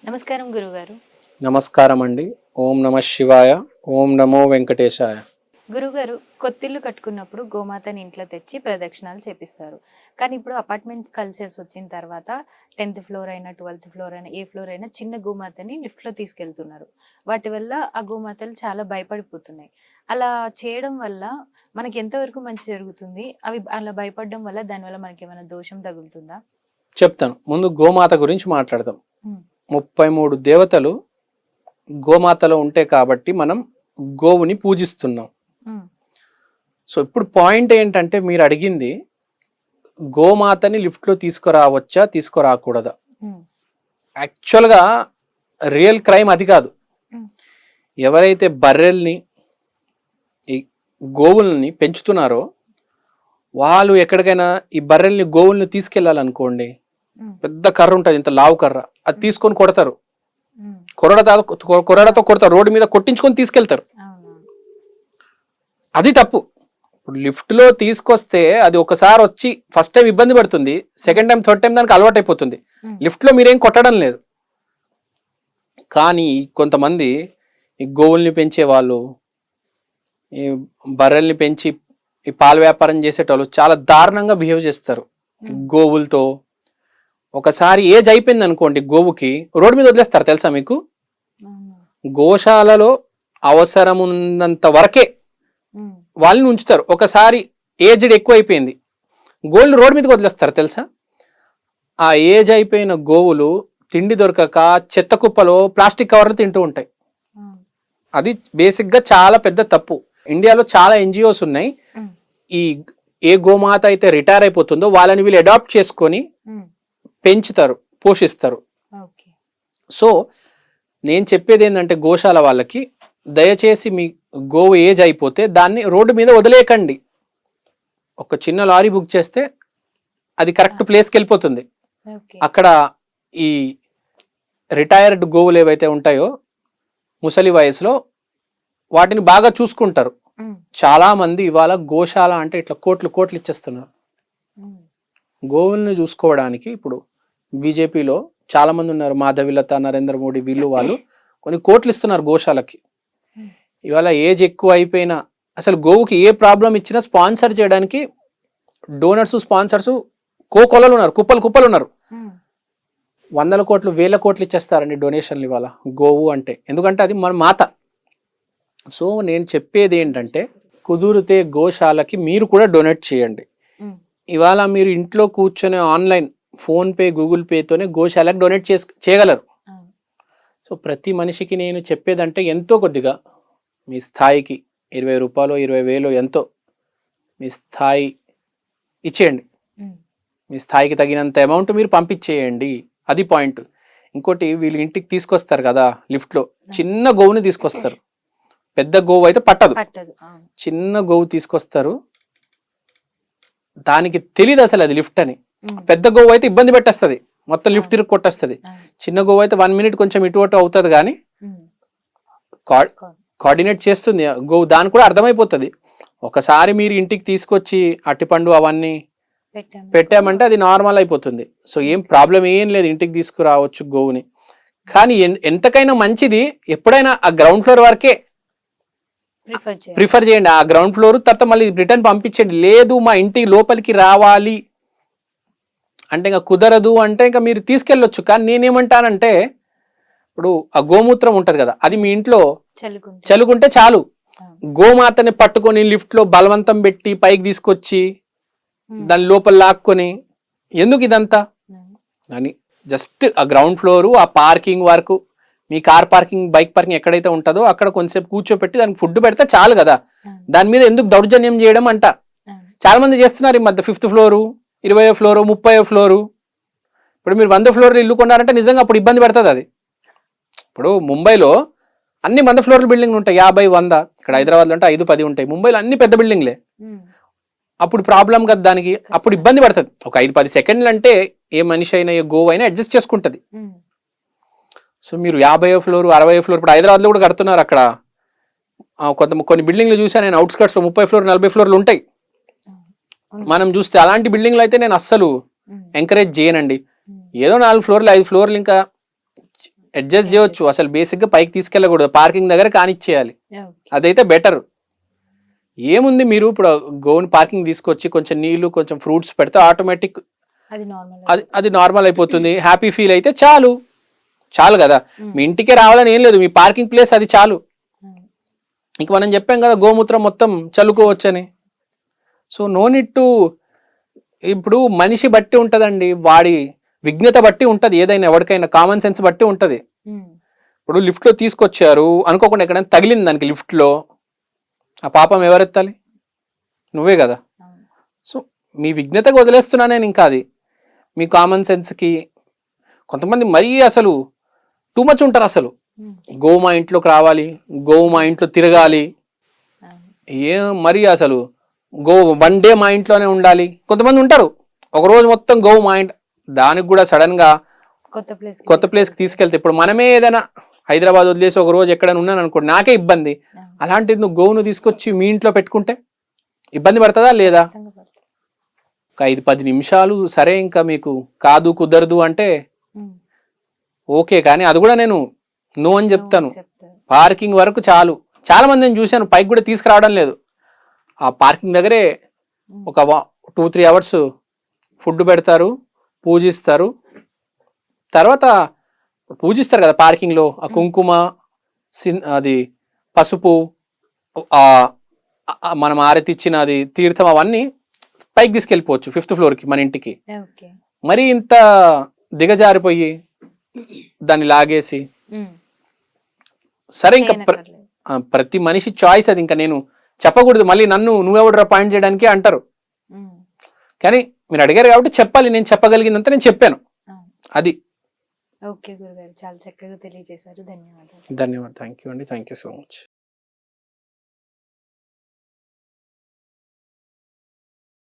నమస్కారం గురుగారు. నమస్కారం అండి. ఓం నమ శివాయ. ఓం నమో వెంకటేశాయ. గురుగారు, కొత్తిల్లు కట్టుకున్నప్పుడు గోమాతని ఇంట్లో తెచ్చి ప్రదక్షిణాలు చేపిస్తారు. కానీ ఇప్పుడు అపార్ట్మెంట్ కల్చర్స్ వచ్చిన తర్వాత 10th ఫ్లోర్ అయినా 12th ఫ్లోర్ అయినా ఏ ఫ్లోర్ అయినా చిన్న గోమాతని లిఫ్ట్లో తీసుకెళ్తున్నారు. వాటి వల్ల ఆ గోమాతలు చాలా భయపడిపోతున్నాయి. అలా చేయడం వల్ల మనకి ఎంతవరకు మంచి జరుగుతుంది? అవి అలా భయపడడం వల్ల దానివల్ల మనకి ఏమైనా దోషం తగులుతుందా? చెప్తాను. ముందు గోమాత గురించి మాట్లాడదాం. ఉమ్, 33 దేవతలు గోమాతలో ఉంటే కాబట్టి మనం గోవుని పూజిస్తున్నాం. ఉమ్, సో ఇప్పుడు పాయింట్ ఏంటంటే మీరు అడిగింది గోమాతని లిఫ్ట్లో తీసుకురావచ్చా తీసుకురాకూడదా? ఉమ్, యాక్చువల్గా రియల్ క్రైమ్ అది కాదు. ఉమ్, ఎవరైతే బర్రెల్ని ఈ గోవుల్ని పెంచుతున్నారో వాళ్ళు ఎక్కడికైనా ఈ బర్రెల్ని గోవుల్ని తీసుకెళ్ళాలనుకోండి, ఉమ్, పెద్ద కర్ర ఉంటుంది, ఇంత లావు కర్ర, అది తీసుకొని కొడతారు. ఉమ్, కొరడతో కొడతారు, రోడ్డు మీద కొట్టించుకొని తీసుకెళ్తారు. అవును. అది తప్పు. ఇప్పుడు లిఫ్ట్ లో తీసుకొస్తే అది ఒకసారి వచ్చి ఫస్ట్ టైం ఇబ్బంది పడుతుంది, సెకండ్ టైం థర్డ్ టైం దానికి అలవాటు అయిపోతుంది. ఉమ్, లిఫ్ట్ లో మీరేం కొట్టడం లేదు. కానీ కొంతమంది ఈ గోవుల్ని పెంచే వాళ్ళు, ఈ బర్రెల్ని పెంచి ఈ పాల వ్యాపారం చేసేటోళ్ళు చాలా దారుణంగా బిహేవ్ చేస్తారు గోవులతో. ఒకసారి ఏజ్ అయిపోయింది అనుకోండి గోవుకి, రోడ్డు మీద వదిలేస్తారు. తెలుసా మీకు? అవును. గోశాలలో అవసరం ఉన్నంత వరకే ఉమ్, వాళ్ళని ఉంచుతారు. ఒకసారి ఏజ్డ్ ఎక్కువ అయిపోయింది, గోవులు రోడ్డు మీదకి వదిలేస్తారు. తెలుసా? ఆ ఏజ్ అయిపోయిన గోవులు తిండి దొరకక చెత్త కుప్పలో ప్లాస్టిక్ కవర్లు తింటూ ఉంటాయి. అవును. అది బేసిక్గా చాలా పెద్ద తప్పు. ఇండియాలో చాలా ఎన్జిఓస్ ఉన్నాయి. ఉమ్, ఈ ఏ గోమాత అయితే రిటైర్ అయిపోతుందో వాళ్ళని వీళ్ళు అడాప్ట్ చేసుకొని ఉమ్, పెంచుతారు, పోషిస్తారు. ఓకే. సో నేను చెప్పేది ఏంటంటే గోశాల వాళ్ళకి, దయచేసి మీ గోవు ఏజ్ అయిపోతే దాన్ని రోడ్డు మీద వదిలేయకండి. ఒక చిన్న లారీ బుక్ చేస్తే అది కరెక్ట్ ప్లేస్కి వెళ్ళిపోతుంది. ఓకే. అక్కడ ఈ రిటైర్డ్ గోవులు ఏవైతే ఉంటాయో ముసలి వయసులో వాటిని బాగా చూసుకుంటారు. ఉమ్, చాలా మంది ఇవాళ గోశాల అంటే ఇట్లా కోట్లు కోట్లు ఇచ్చేస్తున్నారు. ఉమ్, గోవుల్ని చూసుకోవడానికి ఇప్పుడు బీజేపీలో చాలా మంది ఉన్నారు, మాధవిలత, నరేంద్ర మోడీ, వీళ్ళు వాళ్ళు కొన్ని కోట్లు ఇస్తున్నారు గోశాలకి. ఉమ్, ఇవాళ ఏజ్ ఎక్కువ అయిపోయినా అసలు గోవుకి ఏ ప్రాబ్లం ఇచ్చినా స్పాన్సర్ చేయడానికి డోనర్స్, స్పాన్సర్స్ కోకొలలు ఉన్నారు, కుప్పలు కుప్పలు ఉన్నారు. ఉమ్, 100 కోట్లు 1000 కోట్లు ఇచ్చేస్తారండి డొనేషన్లు ఇవాళ గోవు అంటే. ఎందుకంటే అది మన మాత. సో నేను చెప్పేది ఏంటంటే కుదిరితే గోశాలకి మీరు కూడా డొనేట్ చేయండి. ఉమ్, ఇవాళ మీరు ఇంట్లో కూర్చొని ఆన్లైన్ ఫోన్పే, గూగుల్ పేతోనే గోశాలకు డొనేట్ చేయగలరు. అవును. సో ప్రతి మనిషికి నేను చెప్పేదంటే ఎంతో కొద్దిగా మీ స్థాయికి 20 రూపాయలు, 20,000 ఎంతో మీ స్థాయి ఇచ్చేయండి. ఉమ్, మీ స్థాయికి తగినంత అమౌంట్ మీరు పంపించేయండి. అది పాయింట్. ఇంకోటి, వీళ్ళు ఇంటికి తీసుకొస్తారు కదా లిఫ్ట్లో, చిన్న గోవుని తీసుకొస్తారు. పెద్ద గోవు అయితే పట్టదు, పట్టదు. అవును. చిన్న గోవు తీసుకొస్తారు. దానికి తెలియదు అసలు అది లిఫ్ట్ అని. ఉమ్, పెద్ద గోవు అయితే ఇబ్బంది పెట్టేస్తుంది, మొత్తం లిఫ్ట్ తిరిగి కొట్టేస్తుంది. అవును. చిన్న గోవు అయితే 1 మినిట్ కొంచెం ఇటు అటు అవుతుంది, కానీ ఉమ్, కోఆర్డినేట్ చేస్తుంది గోవు. దానికి కూడా అర్థమైపోతుంది. ఒకసారి మీరు ఇంటికి తీసుకొచ్చి అట్టిపండు అవన్నీ పెట్టామంటే అది నార్మల్ అయిపోతుంది. సో ఏం ప్రాబ్లం ఏం లేదు, ఇంటికి తీసుకురావచ్చు గోవుని. కానీ ఎంతకైనా మంచిది ఎప్పుడైనా ఆ గ్రౌండ్ ఫ్లోర్ వరకే ప్రిఫర్ చేయండి. ఆ గ్రౌండ్ ఫ్లోర్ తర్వాత మళ్ళీ రిటర్న్ పంపించండి. లేదు మా ఇంటి లోపలికి రావాలి అంటే ఇంకా కుదరదు అంటే ఇంకా మీరు తీసుకెళ్ళొచ్చు. కానీ నేనేమంటానంటే, ఇప్పుడు ఆ గోమూత్రం ఉంటది కదా, అది మీ ఇంట్లో చల్లుకుంటే చాలు. గోమాతని పట్టుకొని లిఫ్ట్ లో బలవంతం పెట్టి పైకి తీసుకొచ్చి దాని లోపల లాక్కొని ఎందుకు ఇదంతా అని, జస్ట్ ఆ గ్రౌండ్ ఫ్లోరు, ఆ పార్కింగ్ వరకు, మీ కార్ పార్కింగ్, బైక్ పార్కింగ్ ఎక్కడైతే ఉంటుందో అక్కడ కొంచెంసేపు కూర్చోపెట్టి దానికి ఫుడ్ పెడితే చాలు కదా. దాని మీద ఎందుకు దౌర్జన్యం చేయడం అంట. చాలా మంది చేస్తున్నారు ఈ మధ్య. 5th ఫ్లోరు, 20వ ఫ్లోరు, 30వ ఫ్లోరు. ఇప్పుడు మీరు 100 ఫ్లోర్లు ఇల్లు కొన్నారంటే నిజంగా అప్పుడు ఇబ్బంది పడుతుంది అది. ఇప్పుడు ముంబైలో అన్ని 100 ఫ్లోర్ల బిల్డింగ్లు ఉంటాయి, 50, 100. ఇక్కడ హైదరాబాద్లో అంటే 5, 10 ఉంటాయి. ముంబైలో అన్ని పెద్ద బిల్డింగ్లే. అప్పుడు ప్రాబ్లం కదా దానికి, అప్పుడు ఇబ్బంది పడుతుంది. ఒక 5-10 సెకండ్లు అంటే ఏ మనిషి అయినా ఏ గోవు అయినా అడ్జస్ట్ చేసుకుంటుంది. సో మీరు 50వ ఫ్లోర్, 60వ ఫ్లోర్, ఇప్పుడు హైదరాబాద్లో కూడా కడుతున్నారు. అక్కడ కొన్ని బిల్డింగ్లు చూసాను నేను, అవుట్స్కట్స్లో 30 ఫ్లోర్ 40 ఫ్లోర్లు ఉంటాయి. మనం చూస్తే అలాంటి బిల్డింగ్లు అయితే నేను అస్సలు ఎంకరేజ్ చేయనండి. ఏదో 4 ఫ్లోర్లు 5 ఫ్లోర్లు ఇంకా అడ్జస్ట్ చేయొచ్చు, అసలు బేసిక్ గా పైకి తీసుకెళ్ళకూడదు, పార్కింగ్ దగ్గర కానిచ్చేయాలి, ఓకే. అదైతే బెటర్. ఏముంది, మీరు ఇప్పుడు గోవుని పార్కింగ్ తీసుకొచ్చి కొంచెం నీళ్లు కొంచెం ఫ్రూట్స్ పెడితే ఆటోమేటిక్ అది నార్మల్. అది నార్మల్ అయిపోతుంది. హ్యాపీ ఫీల్ అయితే చాలు, చాలు కదా. మీ ఇంటికే రావాలని ఏం లేదు, మీ పార్కింగ్ ప్లేస్ అది చాలు. ఇంక మనం చెప్పాం కదా గోమూత్రం మొత్తం చల్లుకోవచ్చని. సో నో నీడ్ టు, ఇప్పుడు మనిషి బట్టి ఉంటదండి, వాడి విజ్ఞత బట్టి ఉంటది, ఏదైనా ఎవరికైనా కామన్ సెన్స్ బట్టి ఉంటది. ఇప్పుడు లిఫ్ట్ లో తీసుకొచ్చారు అనుకోకుండా ఎక్కడైనా తగిలింది దానికి లిఫ్ట్ లో, ఆ పాపం ఎవరెత్తాలి? నువ్వే కదా. సో మీ విజ్ఞతకు వదిలేస్తున్నా నేను. ఇంకా అది మీ కామన్ సెన్స్కి. కొంతమంది మరీ అసలు టూ మచ్ ఉంటారు, అసలు గోవు మా ఇంట్లోకి రావాలి, గోవు మా ఇంట్లో తిరగాలి, ఏం మరి అసలు గోవు వన్ డే మా ఇంట్లోనే ఉండాలి. కొంతమంది ఉంటారు ఒక రోజు మొత్తం గోవు మా ఇంట, దానికి కూడా సడన్ గా కొత్త ప్లేస్కి తీసుకెళ్తే, ఇప్పుడు మనమే ఏదైనా హైదరాబాద్ వదిలేసి ఒక రోజు ఎక్కడైనా ఉన్నాను అనుకోండి, నాకే ఇబ్బంది. అలాంటిది నువ్వు గోవును తీసుకొచ్చి మీ ఇంట్లో పెట్టుకుంటే ఇబ్బంది పడుతుందా లేదా? ఒక 5-10 నిమిషాలు సరే, ఇంకా మీకు కాదు కుదరదు అంటే ఓకే, కానీ అది కూడా నేను నో అని చెప్తాను. పార్కింగ్ వరకు చాలు. చాలా మంది నేను చూశాను పైకి కూడా తీసుకురావడం లేదు, ఆ పార్కింగ్ దగ్గరే ఒక 2-3 అవర్స్ ఫుడ్ పెడతారు, పూజిస్తారు. తర్వాత పూజిస్తారు కదా పార్కింగ్ లో, ఆ కుంకుమ అది పసుపు, మనం ఆరతిచ్చిన అది తీర్థం, అవన్నీ పైకి తీసుకెళ్ళిపోవచ్చు 5th ఫ్లోర్కి మన ఇంటికి. మరి ఇంత దిగజారిపోయి దాన్ని లాగేసి, సరే ఇంకా ప్రతి మనిషి చాయిస్ అది, ఇంకా నేను చెప్పకూడదు. మళ్ళీ నన్ను నువ్వెవడరా పాయింట్ చేయడానికి అంటారు, కానీ మీరు అడిగారు కాబట్టి చెప్పాలి. నేను చెప్పగలిగినంత నేను చెప్పాను, అది. ఓకే గురుగారు, చాలా చక్కగా తెలియజేశారు. ధన్యవాదాలు. ధన్యవాదాలు. థ్యాంక్ యూ అండి, థ్యాంక్ యూ సో మచ్.